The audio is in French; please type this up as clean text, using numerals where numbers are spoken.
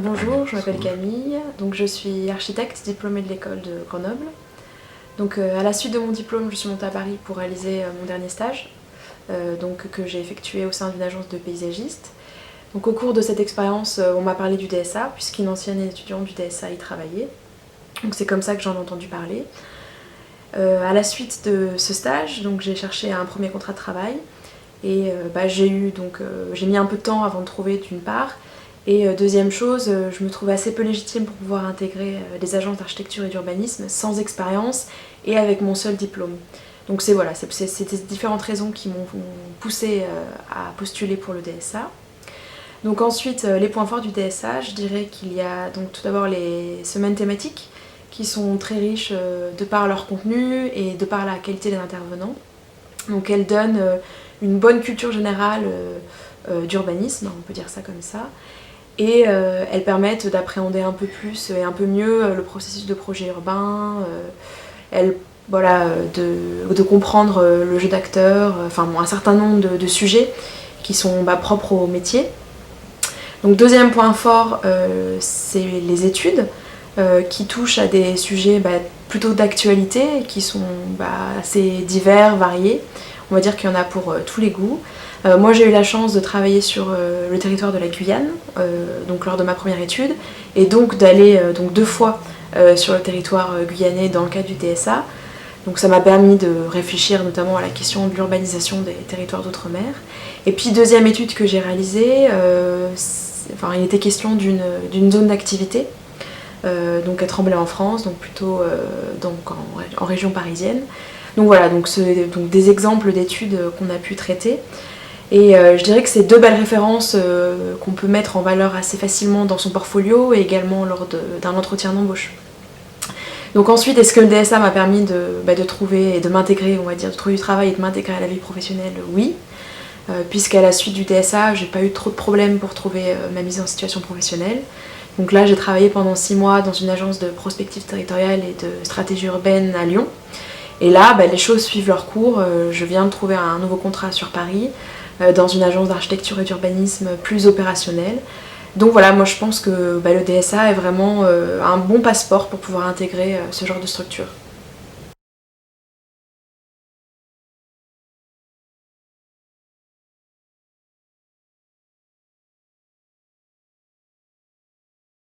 Bonjour, je m'appelle Camille, donc je suis architecte diplômée de l'école de Grenoble. Donc à la suite de mon diplôme, je suis montée à Paris pour réaliser mon dernier stage, que j'ai effectué au sein d'une agence de paysagistes. Donc au cours de cette expérience, on m'a parlé du DSA, puisqu'une ancienne étudiante du DSA y travaillait. Donc c'est comme ça que j'en ai entendu parler. À la suite de ce stage, donc j'ai cherché un premier contrat de travail et j'ai mis un peu de temps avant de trouver d'une part. Et deuxième chose, je me trouvais assez peu légitime pour pouvoir intégrer des agences d'architecture et d'urbanisme sans expérience et avec mon seul diplôme. Donc c'était différentes raisons qui m'ont poussée à postuler pour le DSA. Donc ensuite, les points forts du DSA, je dirais qu'il y a donc tout d'abord les semaines thématiques qui sont très riches de par leur contenu et de par la qualité des intervenants. Donc elles donnent une bonne culture générale d'urbanisme, on peut dire ça comme ça. Et elles permettent d'appréhender un peu plus et un peu mieux le processus de projet urbain, de comprendre le jeu d'acteurs, un certain nombre de sujets qui sont propres au métier. Donc deuxième point fort, c'est les études qui touchent à des sujets plutôt d'actualité, qui sont assez divers, variés. On va dire qu'il y en a pour tous les goûts. Moi j'ai eu la chance de travailler sur le territoire de la Guyane, lors de ma première étude, et donc d'aller 2 fois sur le territoire guyanais dans le cadre du DSA. Donc ça m'a permis de réfléchir notamment à la question de l'urbanisation des territoires d'outre-mer. Et puis deuxième étude que j'ai réalisée, il était question d'une zone d'activité, à Tremblay en France, donc plutôt en région parisienne. Donc voilà, donc des exemples d'études qu'on a pu traiter. Et je dirais que c'est 2 belles références qu'on peut mettre en valeur assez facilement dans son portfolio et également lors d'un entretien d'embauche. Donc ensuite, est-ce que le DSA m'a permis de trouver et de m'intégrer, on va dire, de trouver du travail et de m'intégrer à la vie professionnelle? Oui, puisqu'à la suite du DSA, j'ai pas eu trop de problèmes pour trouver ma mise en situation professionnelle. Donc là, j'ai travaillé pendant 6 mois dans une agence de prospective territoriale et de stratégie urbaine à Lyon. Et là, les choses suivent leur cours. Je viens de trouver un nouveau contrat sur Paris, dans une agence d'architecture et d'urbanisme plus opérationnelle. Donc voilà, moi je pense que le DSA est vraiment un bon passeport pour pouvoir intégrer ce genre de structure.